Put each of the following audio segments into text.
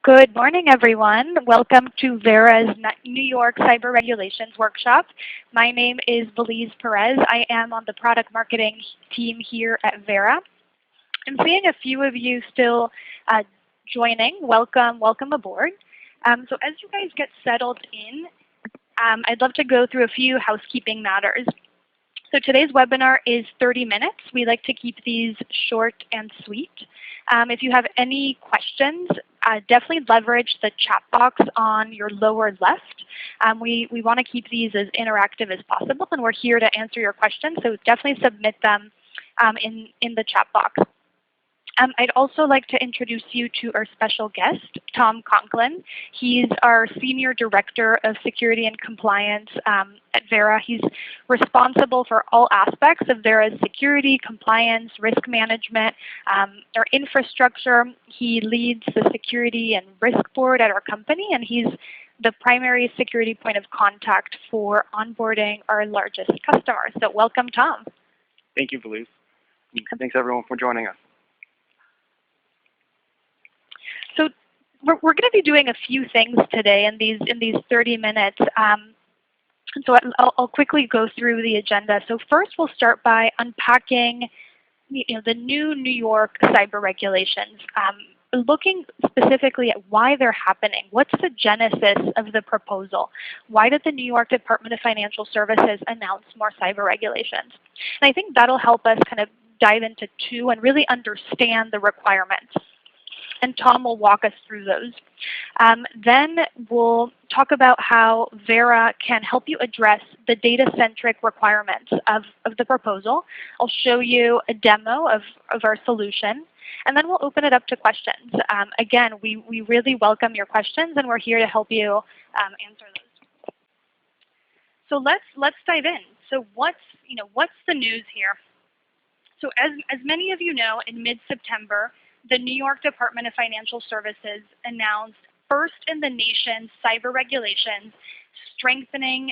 Good morning, everyone. Welcome to Vera's New York Cyber Regulations Workshop. My name is Belize Perez. I am on the product marketing team here at Vera. I'm seeing a few of you still joining. Welcome aboard. So as you guys get settled in, I'd love to go through a few housekeeping matters. So today's webinar is 30 minutes. We like to keep these short and sweet. If you have any questions, definitely leverage the chat box on your lower left. We want to keep these as interactive as possible, and we're here to answer your questions, so definitely submit them in the chat box. I'd also like to introduce you to our special guest, Tom Conklin. He's our Senior Director of Security and Compliance at Vera. He's responsible for all aspects of Vera's security, compliance, risk management, our infrastructure. He leads the security and risk board at our company, and he's the primary security point of contact for onboarding our largest customers. So welcome, Tom. Thank you, Belize. Thanks, everyone, for joining us. So we're going to be doing a few things today in these 30 minutes. So I'll quickly go through the agenda. So first we'll start by unpacking the new New York cyber regulations, looking specifically at why they're happening. What's the genesis of the proposal? Why did the New York Department of Financial Services announce more cyber regulations? And I think that'll help us kind of dive into two and really understand the requirements. And Tom will walk us through those. Then we'll talk about how Vera can help you address the data-centric requirements of the proposal. I'll show you a demo of our solution, and then we'll open it up to questions. Again, we really welcome your questions, and we're here to help you answer those. So let's dive in. So what's the news here? So as many of you know, in mid-September, the New York Department of Financial Services announced first in the nation cyber regulations strengthening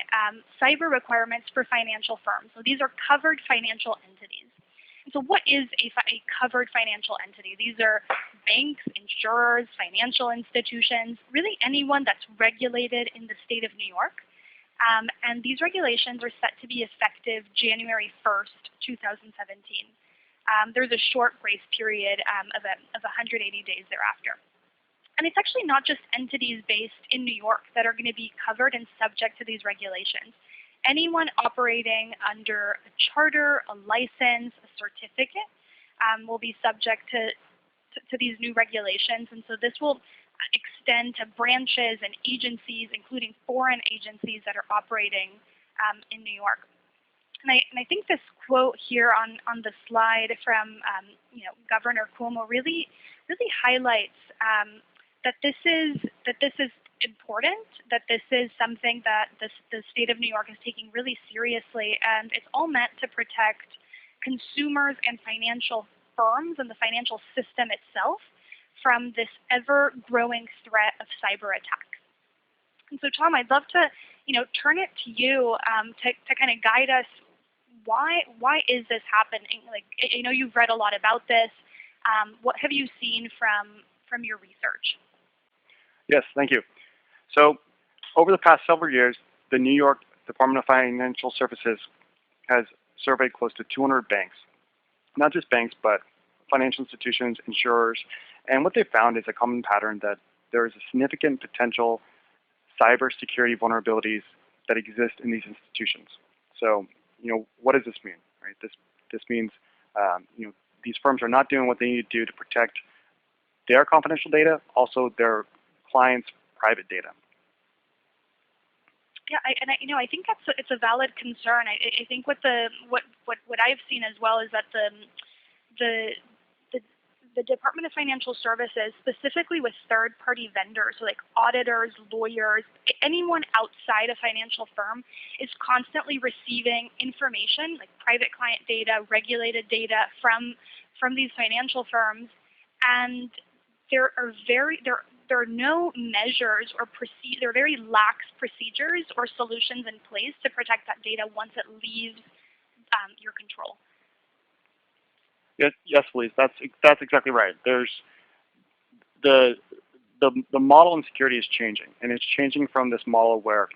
cyber requirements for financial firms. So these are covered financial entities. And so what is a covered financial entity? These are banks, insurers, financial institutions, really anyone that's regulated in the state of New York. And these regulations are set to be effective January 1st, 2017. There's a short grace period of 180 days thereafter. And it's actually not just entities based in New York that are going to be covered and subject to these regulations. Anyone operating under a charter, a license, a certificate will be subject to these new regulations. And so this will extend to branches and agencies, including foreign agencies that are operating in New York. And I think this quote here on the slide from Governor Cuomo really highlights that this is important, that this is something that the state of New York is taking really seriously, and it's all meant to protect consumers and financial firms and the financial system itself from this ever-growing threat of cyber attacks. And so, Tom, I'd love to turn it to you to kind of guide us. Why is this happening? Like, I know you've read a lot about this. What have you seen from your research? Yes, thank you. So over the past several years, the New York Department of Financial Services has surveyed close to 200 banks. Not just banks, but financial institutions, insurers. And what they found is a common pattern that there is a significant potential cybersecurity vulnerabilities that exist in these institutions. So, what does this mean? Right? This means, these firms are not doing what they need to do to protect their confidential data, also their clients' private data. Yeah, I think it's a valid concern. I think what I've seen as well is that the Department of Financial Services, specifically with third-party vendors, so like auditors, lawyers, anyone outside a financial firm, is constantly receiving information, like private client data, regulated data from these financial firms, and there are no measures or there are very lax procedures or solutions in place to protect that data once it leaves your control. Yes, Belize, that's exactly right. There's the the model in security is changing, and it's changing from this model where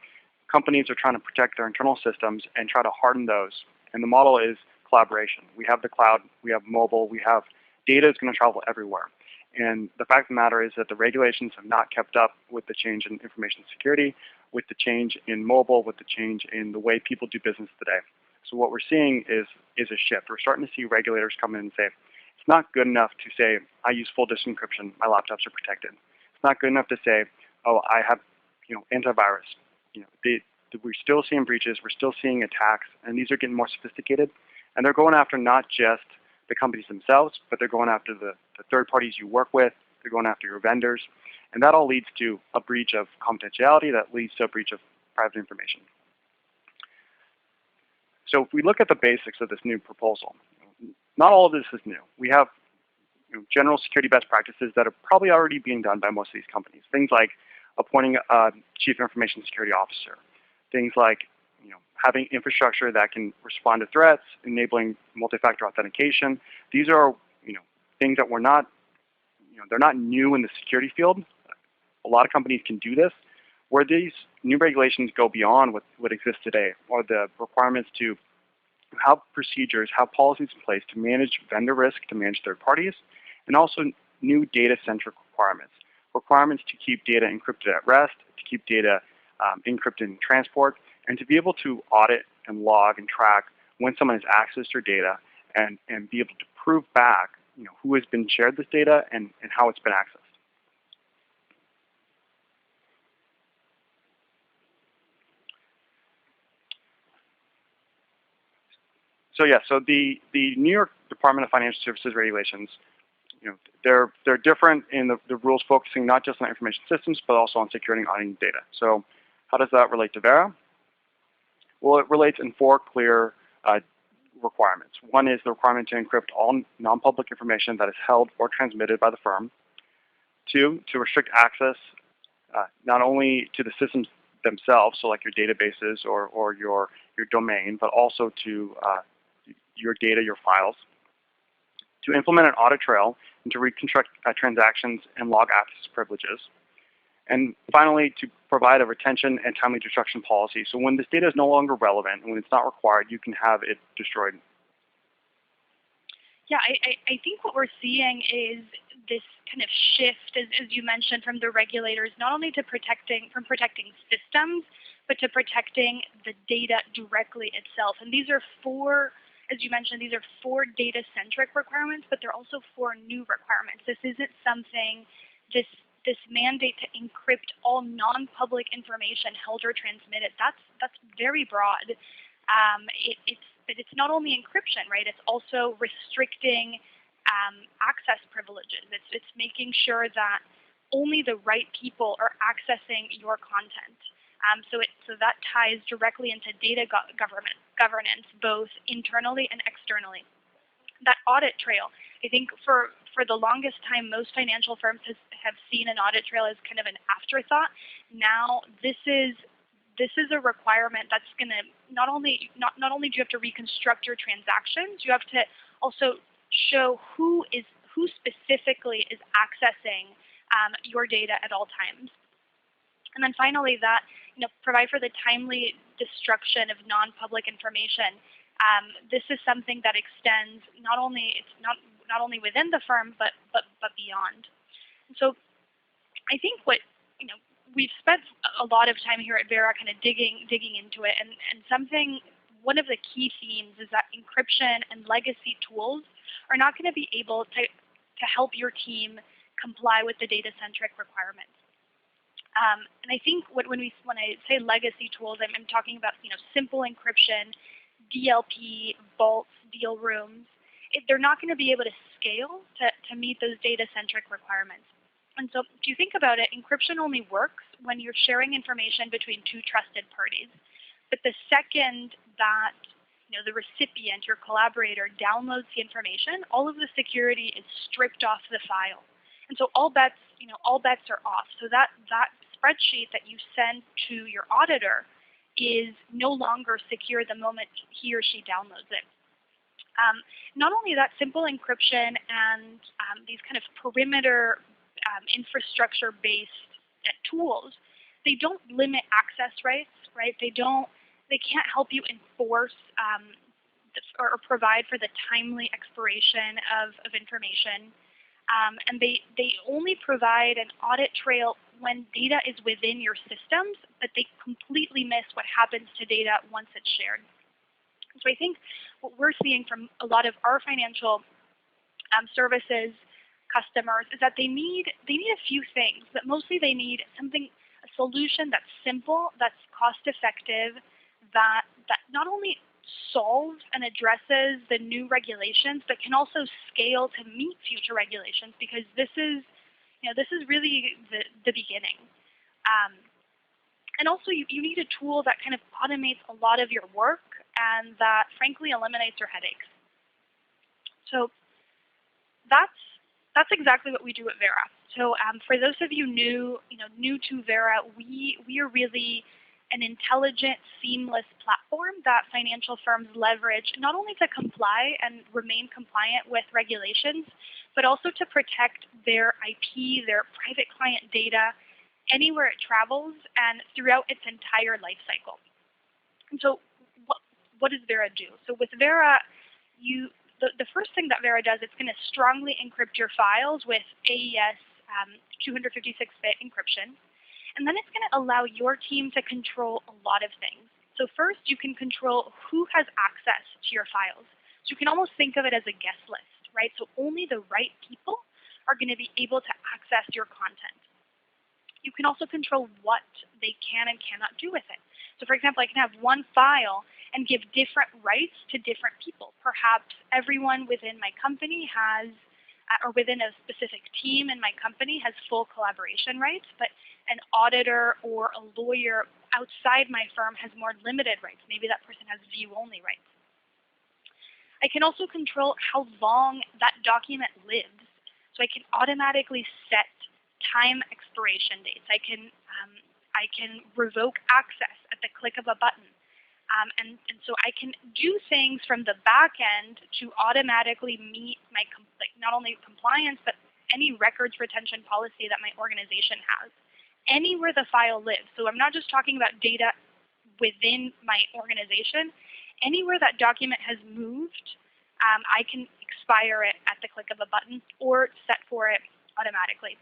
companies are trying to protect their internal systems and try to harden those. And the model is collaboration. We have the cloud, we have mobile, we have data is going to travel everywhere. And the fact of the matter is that the regulations have not kept up with the change in information security, with the change in mobile, with the change in the way people do business today. So what we're seeing is a shift. We're starting to see regulators come in and say, it's not good enough to say, I use full disk encryption, my laptops are protected. It's not good enough to say, oh, I have antivirus. We're still seeing breaches, we're still seeing attacks, and these are getting more sophisticated. And they're going after not just the companies themselves, but they're going after the third parties you work with, they're going after your vendors. And that all leads to a breach of confidentiality, that leads to a breach of private information. So if we look at the basics of this new proposal, not all of this is new. We have general security best practices that are probably already being done by most of these companies. Things like appointing a chief information security officer. Things like having infrastructure that can respond to threats, enabling multi-factor authentication. These are things that we're not, they're not new in the security field. A lot of companies can do this. Where these new regulations go beyond what exists today are the requirements to have procedures, have policies in place to manage vendor risk, to manage third parties, and also new data-centric requirements. Requirements to keep data encrypted at rest, to keep data encrypted in transport, and to be able to audit and log and track when someone has accessed your data and be able to prove back who has been shared this data and how it's been accessed. So yeah, so the New York Department of Financial Services regulations, they're different in the rules focusing not just on information systems, but also on securing and auditing data. So how does that relate to Vera? Well, it relates in 4 clear requirements. One is the requirement to encrypt all non-public information that is held or transmitted by the firm. 2, to restrict access not only to the systems themselves, so like your databases or your domain, but also to your data, your files. To implement an audit trail and to reconstruct transactions and log access privileges. And finally, to provide a retention and timely destruction policy. So when this data is no longer relevant and when it's not required, you can have it destroyed. Yeah, I think what we're seeing is this kind of shift, as you mentioned, from the regulators, not only to protecting systems, but to protecting the data directly itself. And these are 4, as you mentioned, these are 4 data-centric requirements, but they're also 4 new requirements. This isn't something, this mandate to encrypt all non-public information held or transmitted, that's very broad. But it's not only encryption, right? It's also restricting access privileges. It's making sure that only the right people are accessing your content. So that ties directly into data governance, both internally and externally. That audit trail, I think for the longest time, most financial firms have seen an audit trail as kind of an afterthought. Now this is a requirement that's going to not only do you have to reconstruct your transactions, you have to also show who specifically is accessing your data at all times. And then finally, that provide for the timely destruction of non-public information. This is something that extends not only within the firm but beyond. And so I think we've spent a lot of time here at Vera kind of digging into it, and one of the key themes is that encryption and legacy tools are not going to be able to help your team comply with the data-centric requirements. And I think when I say legacy tools, I'm talking about simple encryption, DLP, vaults, deal rooms. They're not going to be able to scale to meet those data-centric requirements. And so if you think about it, encryption only works when you're sharing information between 2 trusted parties. But the second that the recipient, your collaborator, downloads the information, all of the security is stripped off the file. And so all bets are off. So that spreadsheet that you send to your auditor is no longer secure the moment he or she downloads it. Not only that, simple encryption and these kind of perimeter infrastructure-based tools, they don't limit access rights, right? They can't help you enforce or provide for the timely expiration of information. And they only provide an audit trail when data is within your systems, but they completely miss what happens to data once it's shared. So I think what we're seeing from a lot of our financial services customers is that they need a few things, but mostly they need a solution that's simple, that's cost effective, that not only solves and addresses the new regulations, but can also scale to meet future regulations, because this is really the beginning. And also you need a tool that kind of automates a lot of your work and that frankly eliminates your headaches. So that's exactly what we do at Vera. So for those of you new to Vera, we are really an intelligent, seamless platform that financial firms leverage not only to comply and remain compliant with regulations, but also to protect their IP, their private client data, anywhere it travels and throughout its entire life cycle. And so what does Vera do? So with Vera, the first thing that Vera does, it's going to strongly encrypt your files with AES 256-bit encryption. And then it's going to allow your team to control a lot of things. So first, you can control who has access to your files. So you can almost think of it as a guest list, right? So only the right people are going to be able to access your content. You can also control what they can and cannot do with it. So for example, I can have one file and give different rights to different people. Perhaps everyone within my company has, or within a specific team in my company has full collaboration rights, but an auditor or a lawyer outside my firm has more limited rights. Maybe that person has view-only rights. I can also control how long that document lives. So I can automatically set time expiration dates. I can revoke access at the click of a button. And so I can do things from the back end to automatically meet my not only compliance, but any records retention policy that my organization has, anywhere the file lives. So I'm not just talking about data within my organization. Anywhere that document has moved, I can expire it at the click of a button or set for it automatically.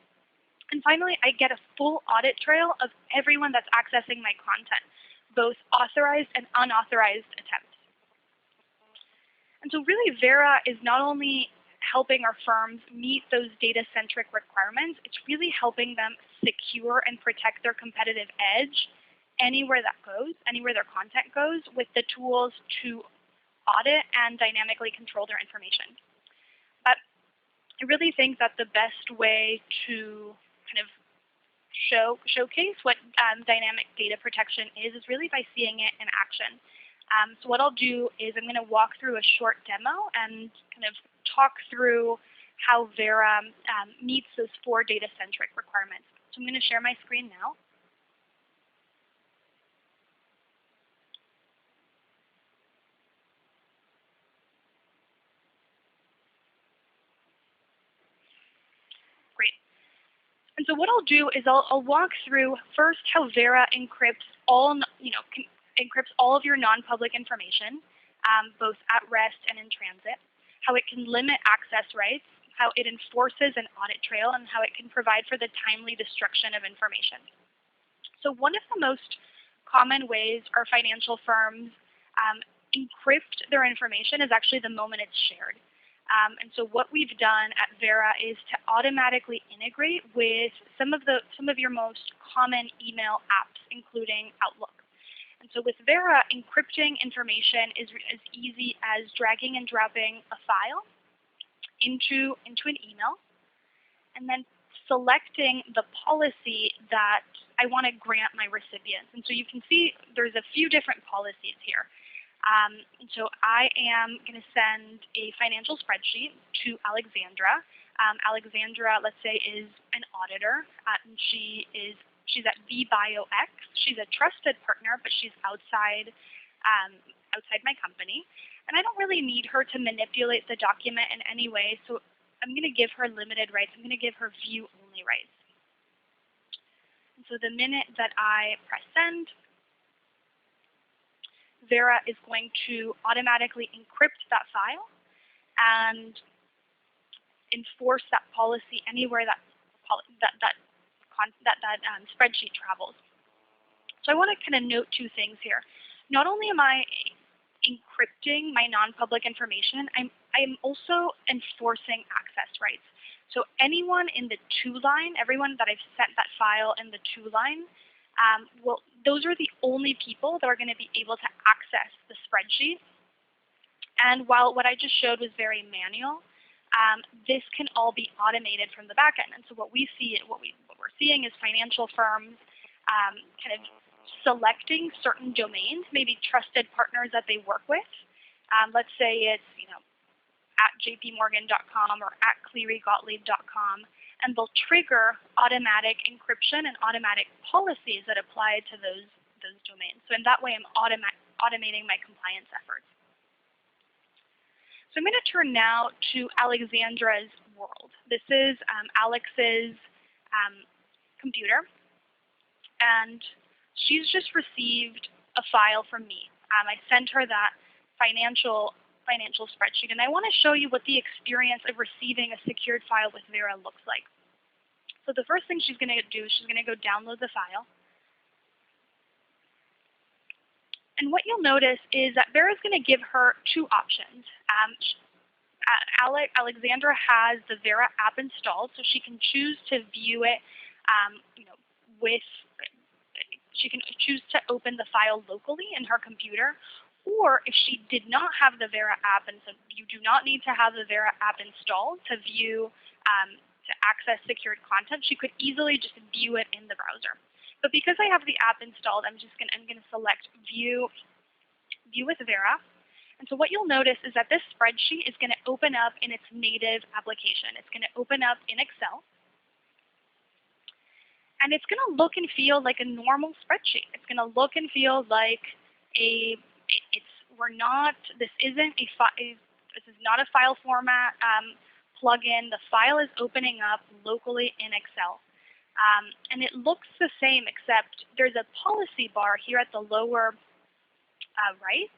And finally, I get a full audit trail of everyone that's accessing my content, both authorized and unauthorized attempts. And so really Vera is not only helping our firms meet those data-centric requirements, it's really helping them secure and protect their competitive edge anywhere that goes, anywhere their content goes, with the tools to audit and dynamically control their information. But I really think that the best way to kind of showcase what dynamic data protection is really by seeing it in action. So what I'll do is I'm going to walk through a short demo and kind of talk through how Vera meets those 4 data-centric requirements. So I'm going to share my screen now. Great. And so what I'll do is I'll walk through first how Vera encrypts encrypts all of your non-public information, both at rest and in transit, how it can limit access rights, how it enforces an audit trail, and how it can provide for the timely destruction of information. So one of the most common ways our financial firms encrypt their information is actually the moment it's shared. And so what we've done at Vera is to automatically integrate with some of your most common email apps, including Outlook. And so with Vera, encrypting information is as easy as dragging and dropping a file into an email, and then selecting the policy that I want to grant my recipients. And so you can see there's a few different policies here. And so I am going to send a financial spreadsheet to Alexandra. Alexandra, let's say, is an auditor, and she's at VBioX. She's a trusted partner, but she's outside my company. And I don't really need her to manipulate the document in any way, so I'm going to give her limited rights. I'm going to give her view-only read-only rights. And so the minute that I press send, Vera is going to automatically encrypt that file and enforce that policy anywhere that spreadsheet travels. So I want to kind of note two things here. Not only am I encrypting my non-public information, I'm also enforcing access rights. So anyone in the to line, everyone that I've sent that file in the to line, those are the only people that are going to be able to access the spreadsheet. And while what I just showed was very manual, this can all be automated from the back end. And so what we're seeing is financial firms kind of selecting certain domains, maybe trusted partners that they work with. Let's say it's at jpmorgan.com or at clearygottlieb.com, and they'll trigger automatic encryption and automatic policies that apply to those domains. So in that way, I'm automating my compliance efforts. So I'm going to turn now to Alexandra's world. This is Alex's computer, and she's just received a file from me. I sent her that financial spreadsheet, and I want to show you what the experience of receiving a secured file with Vera looks like. So the first thing she's going to do is she's going to go download the file. And what you'll notice is that Vera is going to give her two options. Alexandra has the Vera app installed, so she can choose to view it she can choose to open the file locally in her computer, or if she did not have the Vera app, and so you do not need to have the Vera app installed to view, to access secured content, she could easily just view it in the browser. But because I have the app installed, I'm going to select View with Vera. And so what you'll notice is that this spreadsheet is going to open up in its native application. It's going to open up in Excel. And it's going to look and feel like a normal spreadsheet. It's going to look and feel like this is not a file format plugin. The file is opening up locally in Excel. And it looks the same, except there's a policy bar here at the lower right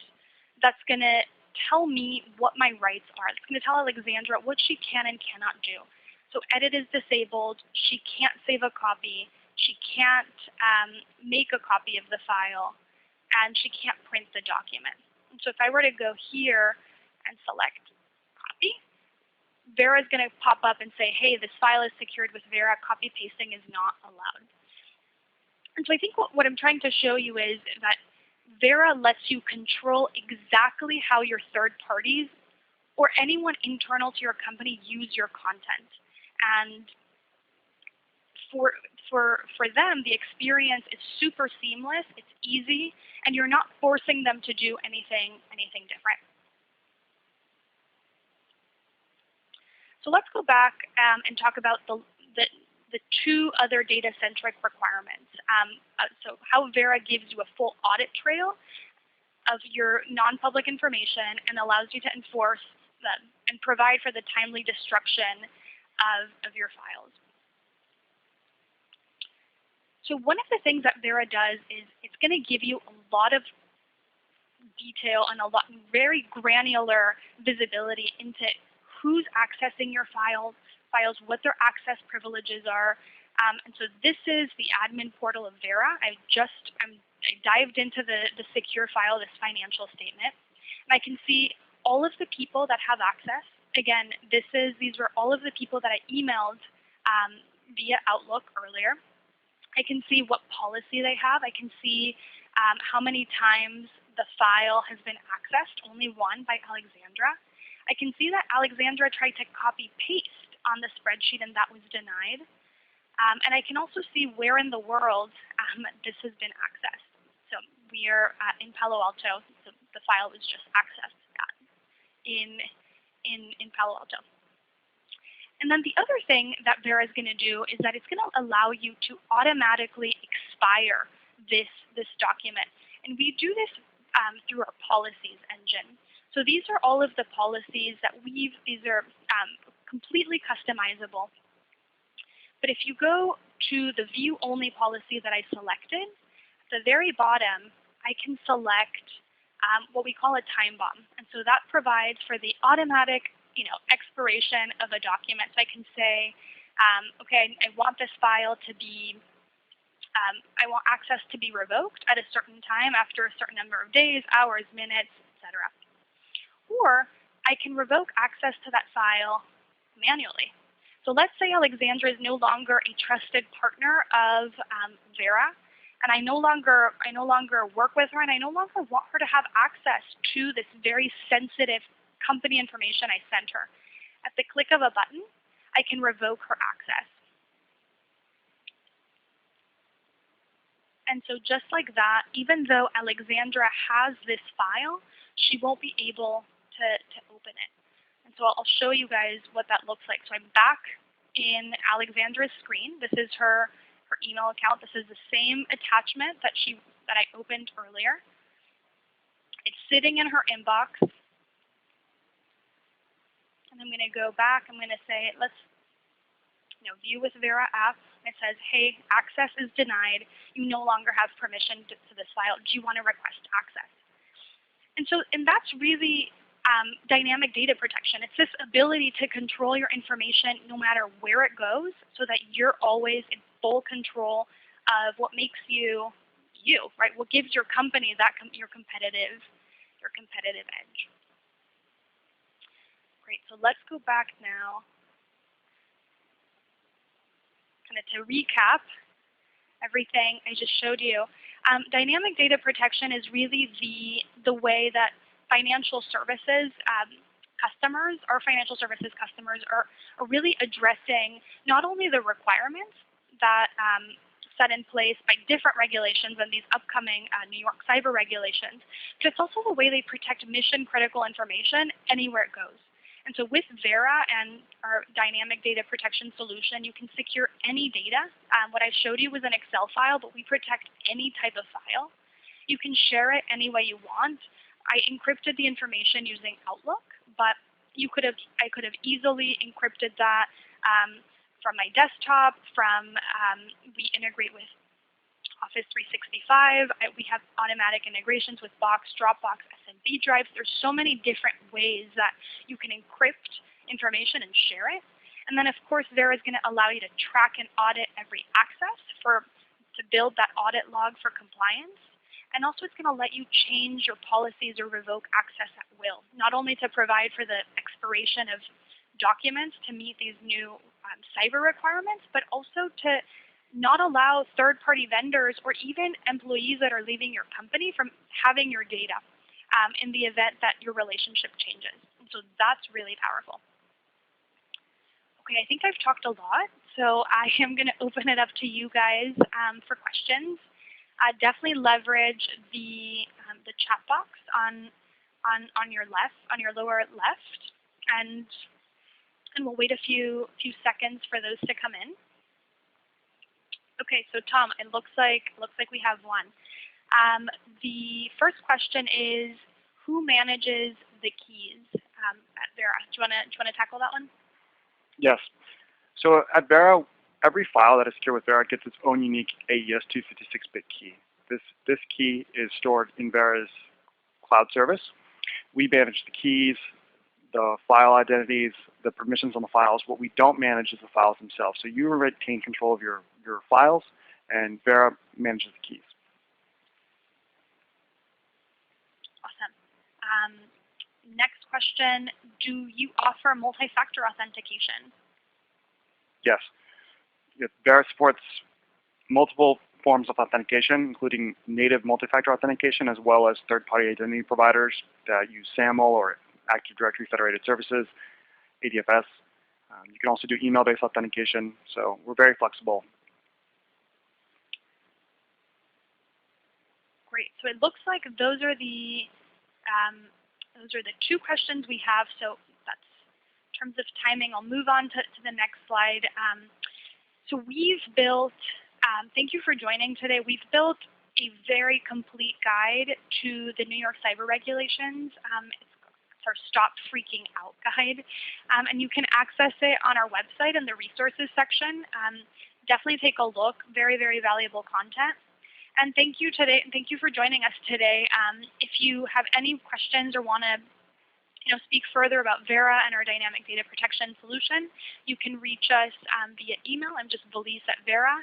that's going to tell me what my rights are. It's going to tell Alexandra what she can and cannot do. So edit is disabled. She can't save a copy. She can't make a copy of the file. And she can't print the document. And so if I were to go here and select copy, Vera is going to pop up and say, hey, this file is secured with Vera. Copy pasting is not allowed. And so I think what I'm trying to show you is that Vera lets you control exactly how your third parties or anyone internal to your company use your content. And for them, the experience is super seamless, it's easy, and you're not forcing them to do anything different. So let's go back and talk about the two other data-centric requirements. So how Vera gives you a full audit trail of your non-public information and allows you to enforce them and provide for the timely destruction of your files. So one of the things that Vera does is it's going to give you a lot of detail and very granular visibility into who's accessing your files, what their access privileges are. And so this is the admin portal of Vera. I dived into the secure file, this financial statement, and I can see all of the people that have access. Again, these were all of the people that I emailed via Outlook earlier. I can see what policy they have. I can see how many times the file has been accessed, only one by Alexandra. I can see that Alexandra tried to copy-paste on the spreadsheet and that was denied. And I can also see where in the world this has been accessed. So we are in Palo Alto. So the file was just accessed in Palo Alto. And then the other thing that Vera is going to do is that it's going to allow you to automatically expire this document. And we do this through our policies engine. So these are all of the policies that these are completely customizable. But if you go to the view only policy that I selected, at the very bottom, I can select what we call a time bomb. And so that provides for the automatic expiration of a document. So I can say, okay, I want this file to be, I want access to be revoked at a certain time after a certain number of days, hours, minutes, etc. Or I can revoke access to that file manually. So let's say Alexandra is no longer a trusted partner of Vera, and I no longer work with her, and I no longer want her to have access to this very sensitive company information I sent her. At the click of a button, I can revoke her access. And so just like that, even though Alexandra has this file, she won't be able to open it. And so I'll show you guys what that looks like. So I'm back in Alexandra's screen. This is her email account. This is the same attachment that I opened earlier. It's sitting in her inbox. And I'm going to go back. I'm going to say, let's view with Vera Apps. It says, hey, access is denied. You no longer have permission to this file. Do you want to request access? And that's really dynamic data protection. It's this ability to control your information no matter where it goes, so that you're always in full control of what makes you you, right? What gives your company your competitive edge. Great. So let's go back now, kind of to recap everything I just showed you. Dynamic data protection is really the way that financial services customers, our financial services customers, are really addressing not only the requirements that set in place by different regulations and these upcoming New York cyber regulations, but it's also the way they protect mission-critical information anywhere it goes. And so with Vera and our dynamic data protection solution, you can secure any data. What I showed you was an Excel file, but we protect any type of file. You can share it any way you want. I encrypted the information using Outlook, but I could have easily encrypted that from my desktop. We integrate with Office 365. We have automatic integrations with Box, Dropbox, SMB drives. There's so many different ways that you can encrypt information and share it. And then, of course, Vera is going to allow you to track and audit every access to build that audit log for compliance. And also, it's going to let you change your policies or revoke access at will, not only to provide for the expiration of documents to meet these new cyber requirements, but also to not allow third-party vendors or even employees that are leaving your company from having your data in the event that your relationship changes. And so that's really powerful. Okay, I think I've talked a lot, so I am going to open it up to you guys for questions. Definitely leverage the chat box on your lower left, and we'll wait a few seconds for those to come in. Okay, so Tom, it looks like we have one. The first question is, who manages the keys at Vera? Do you want to tackle that one? Yes. So at Vera, every file that is secured with Vera gets its own unique AES 256-bit key. This key is stored in Vera's cloud service. We manage the keys, the file identities, the permissions on the files. What we don't manage is the files themselves. So you retain control of your files, and Vera manages the keys. Awesome. Next question, do you offer multi-factor authentication? Yes. Vera supports multiple forms of authentication, including native multi-factor authentication, as well as third-party identity providers that use SAML or Active Directory Federated Services, ADFS. You can also do email-based authentication, so we're very flexible. Great. So it looks like those are the two questions we have. So that's in terms of timing. I'll move on to the next slide. So we've built. Thank you for joining today. We've built a very complete guide to the New York cyber regulations. It's our Stop Freaking Out guide. And you can access it on our website in the resources section. Definitely take a look. Very, very valuable content. And thank you for joining us today. If you have any questions or want to speak further about Vera and our dynamic data protection solution, you can reach us via email. I'm just Valise at Vera,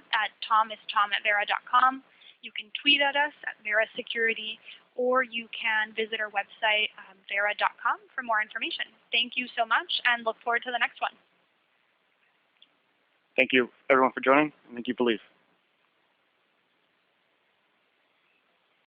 Tom is tom@vera.com. You can tweet at us at Vera Security, or you can visit our website, vera.com, for more information. Thank you so much, and look forward to the next one. Thank you, everyone, for joining, and thank you, Valise.